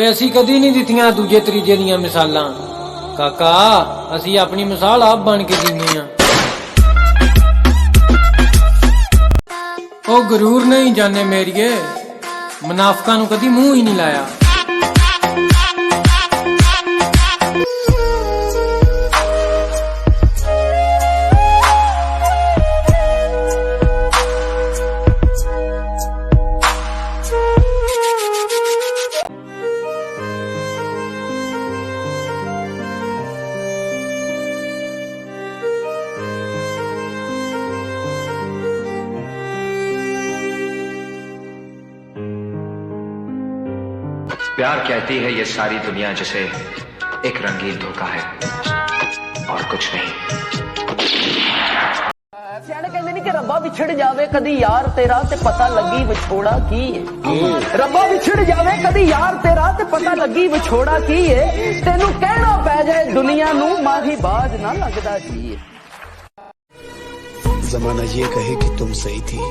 ਓਏ ਅਸੀਂ ਕਦੀ ਨਹੀਂ ਦਿੱਤੀਆਂ ਦੂਜੇ ਤੀਜੇ ਦੀਆਂ ਮਿਸਾਲਾਂ। ਕਾਕਾ ਅਸੀਂ ਆਪਣੀ ਮਿਸਾਲ ਆਪ ਬਣ ਕੇ ਜੀਨੇ ਆ। ਉਹ ਗਰੂਰ ਨਹੀਂ ਜਾਣੇ ਮੇਰੀਏ, ਮੁਨਾਫਕਾਂ ਨੂੰ ਕਦੀ ਮੂੰਹ ਹੀ ਨਹੀਂ ਲਾਇਆ। प्यार कहती है ये सारी दुनिया जिसे एक रंगीन धोखा है और कुछ नहीं। ਸਿਆਣੇ ਕਹਿੰਦੇ ਨਹੀਂ ਕਿ ਰੱਬਾ ਵਿਛੜ ਜਾਵੇ ਕਦੀ ਯਾਰ ਤੇਰਾ ਤੇ ਪਤਾ ਲੱਗੀ ਵਿਛੋੜਾ ਕੀ ਹੈ। ਰੱਬਾ ਵਿਛੜ ਜਾਵੇ ਕਦੀ ਯਾਰ ਤੇਰਾ ਤੇ ਪਤਾ ਲੱਗੀ ਵਿਛੋੜਾ ਕੀ ਹੈ। ਤੈਨੂੰ ਕਹਿਣਾ ਪੈ ਜਾਏ ਦੁਨੀਆ ਨੂੰ ਮਾਹੀ ਬਾਜ ਨਾ ਲੱਗਦਾ ਕੀ ਹੈ। जमाना ये कहे कि तुम सही थी,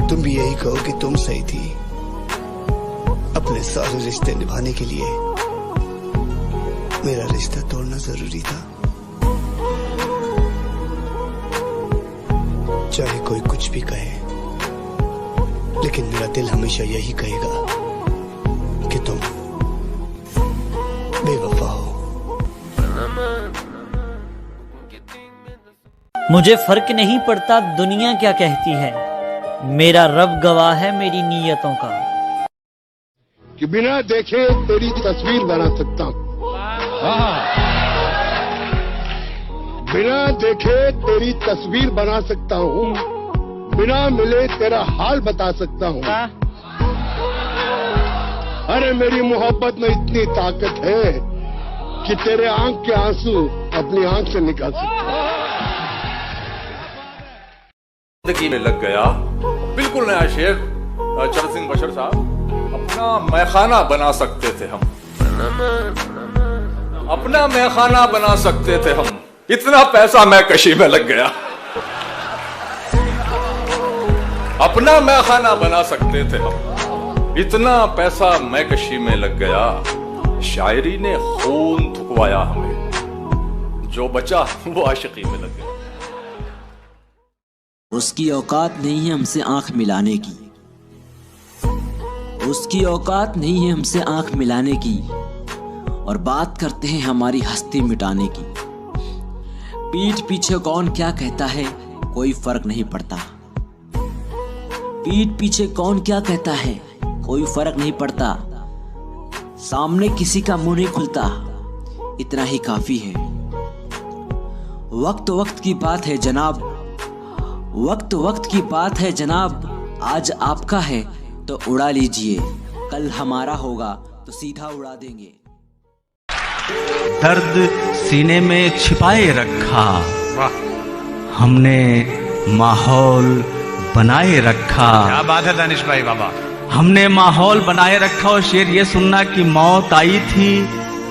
तुम भी यही कहो कि तुम सही थी। अपने सारे रिश्ते निभाने के लिए मेरा रिश्ता तोड़ना जरूरी था। चाहे कोई कुछ भी कहे, लेकिन मेरा दिल हमेशा यही कहेगा कि तुम बेवफा हो। मुझे फर्क नहीं पड़ता दुनिया क्या कहती है, मेरा रब गवाह है मेरी नीयतों का। कि बिना देखे तेरी तस्वीर बना सकता हूँ, बिना देखे तेरी तस्वीर बना सकता हूँ, बिना मिले तेरा हाल बता सकता हूँ। अरे मेरी मोहब्बत में इतनी ताकत है कि तेरे आंख के आंसू अपनी आंख से निकाल सकता हूँ। जिंदगी में लग गया बिल्कुल नया शेर। चरण सिंह बशर साहब, अपना मैखाना बना सकते थे हम, अपना मैखाना बना सकते थे हम, इतना पैसा मैकशी में लग गया। अपना मैखाना बना सकते थे हम, इतना पैसा मैकशी में लग गया। शायरी ने खून थुकवाया हमें, जो बचा वो आशिकी में लग गया। उसकी औकात नहीं है हमसे आंख मिलाने की, उसकी औकात नहीं है हमसे आंख मिलाने की, और बात करते हैं हमारी हस्ती मिटाने की। पीठ पीछे कौन क्या कहता है कोई फर्क नहीं पड़ता, पीठ पीछे कौन क्या कहता है कोई फर्क नहीं पड़ता। सामने किसी का मुंह नहीं खुलता, इतना ही काफी है। वक्त वक्त की बात है जनाब, वक्त वक्त की बात है जनाब। आज आपका है तो उड़ा लीजिए, कल हमारा होगा तो सीधा उड़ा देंगे। दर्द सीने में छिपाए रखा, हमने माहौल बनाए रखा। क्या बात है दानिश भाई बाबा, हमने माहौल बनाए रखा। और शेर ये सुनना कि मौत आई थी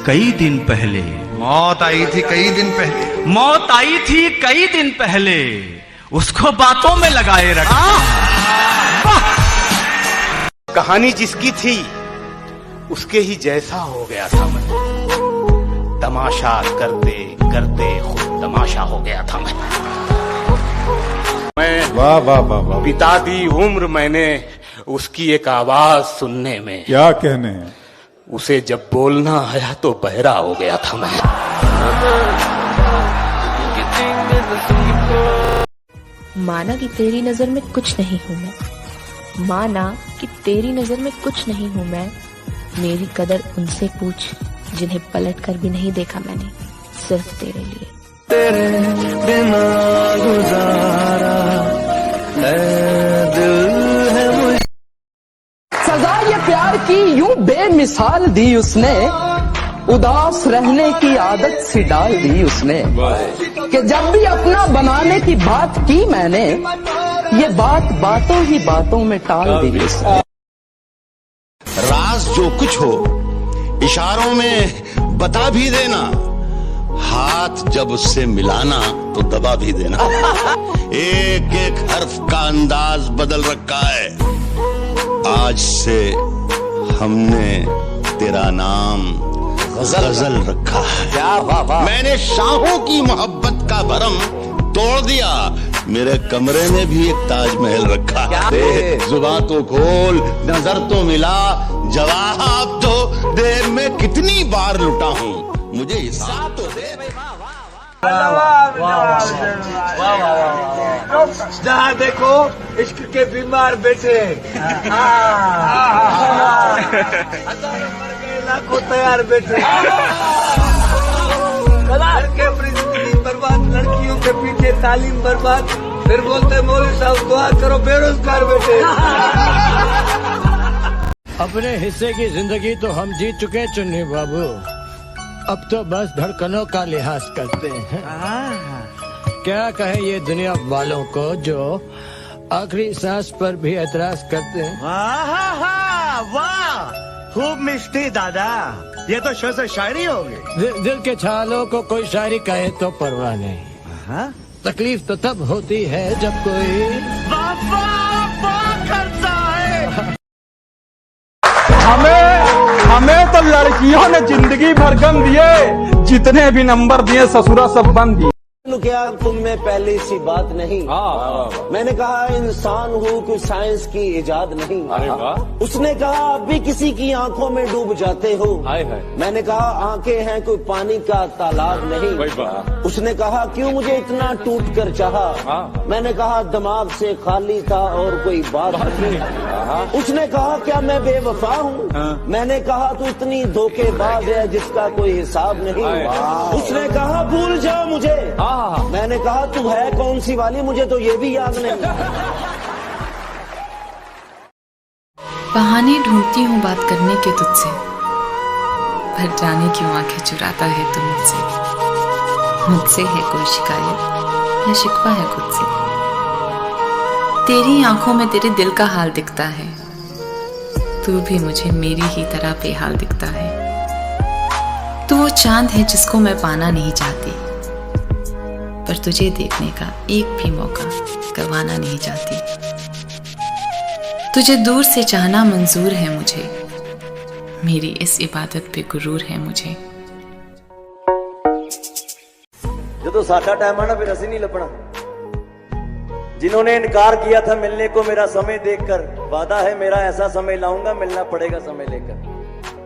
कई दिन पहले, मौत आई थी कई दिन पहले, मौत आई थी कई दिन पहले, उसको बातों में लगाए रखा। कहानी जिसकी थी उसके ही जैसा हो गया था मैं, तमाशा करते करते खुद तमाशा हो गया था मैं। वाह वाह वाह वाह, बिता दी उम्र मैंने उसकी एक आवाज सुनने में। क्या कहने हैं, उसे जब बोलना आया तो बहरा हो गया था मैं। माना कि तेरी नजर में कुछ नहीं हूँ मैं, माना कि तेरी नजर में कुछ नहीं हूँ मैं। मेरी कदर उनसे पूछ जिन्हें पलट कर भी नहीं देखा मैंने, सिर्फ तेरे लिए। तेरे बिना गुजारा है दिल है मुझे। सजा ये प्यार की यूं बेमिसाल दी उसने, उदास रहने की आदत सी डाल दी उसने। कि जब भी अपना बनाने की बात की मैंने, ये बात बातों ही बातों में टाल दी उसने। राज जो कुछ हो इशारों में बता भी देना, हाथ जब उससे मिलाना तो दबा भी देना। एक एक हर्फ का अंदाज बदल रखा है, आज से हमने तेरा नाम गजल रखा है। क्या वाह वाह। मैंने शाहों की मोहब्बत का भरम तोड़ दिया, मेरे कमरे में भी एक ताजमहल रखा है। जुबान तो खोल, नजर तो मिला, जवाब तो दे, मैं कितनी बार लुटा हूँ, मुझे हिसाब तो दे। जहाँ देखो इश्क के बीमार बैठे, लाखों तैयार बैठे, लड़के अपनी जिंदगी बर्बाद, लड़कियों के पीछे तालीम बर्बाद, फिर बोलते मौलवी साहब दुआ करो बेरोजगार बैठे। अपने हिस्से की जिंदगी तो हम जीत चुके चुन्नी बाबू, अब तो बस धड़कनों का लिहाज करते हैं। क्या कहे ये दुनिया वालों को जो आखिरी सांस पर भी एतराज करते हैं। वाह, खूब मिष्टी दादा, ये तो शेर से शायरी होगी। दिल के छालों को कोई शायरी कहे तो परवाह नहीं, तकलीफ तो तब होती है जब कोई करता है। हमें तो लड़कियों ने जिंदगी भर गम दिए, जितने भी नंबर दिए ससुरा सब बंद दिए। क्या तुम में पहले सी बात नहीं, मैंने कहा इंसान हूँ कोई साइंस की इजाद नहीं। अरे वाह। उसने कहा अब भी किसी की आंखों में डूब जाते हो, मैंने कहा आंखें हैं कोई पानी का तालाब नहीं। उसने कहा क्यों मुझे इतना टूट कर चाहा, मैंने कहा दिमाग से खाली था और कोई बात नहीं। उसने कहा क्या मैं बेवफा हूँ, मैंने कहा तू इतनी धोखेबाज है जिसका कोई हिसाब नहीं। उसने कहा भूल जाओ मुझे, मैंने कहा तू है कौन सी वाली, मुझे तो ये भी याद नहीं। बहाने ढूंढती हूँ बात करने के तुझसे, पर जाने क्यों आंखें चुराता है तू मुझसे। मुझसे है कोई शिकायत या शिकवा है खुद से, तेरी आंखों में तेरे दिल का हाल दिखता है, तू भी मुझे मेरी ही तरह बेहाल दिखता है। तू वो चांद है जिसको मैं पाना नहीं चाहती, पर तुझे देखने का एक भी मौका गंवाना नहीं चाहती। तुझे दूर से चाहना मंजूर है मुझे, मेरी इस इबादत पे गुरूर है मुझे। जो साडा टाइम आना फिर असि नहीं लपना। जिन्होंने इनकार किया था मिलने को मेरा समय देखकर, वादा है मेरा ऐसा समय लाऊंगा मिलना पड़ेगा समय लेकर।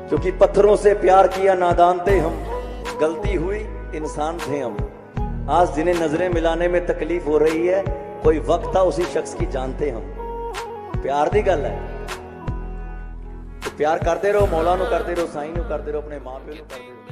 क्योंकि पत्थरों से प्यार किया नादान थे हम, गलती हुई इंसान थे हम। आज जिन्हें नजरें मिलाने में तकलीफ हो रही है, कोई वक्त था उसी शख्स की जानते हम। प्यार दी गल है तो प्यार करते रहो, मौला नू करते रहो, साईं नू करते रहो, अपने मां प्यो नू करते रहो।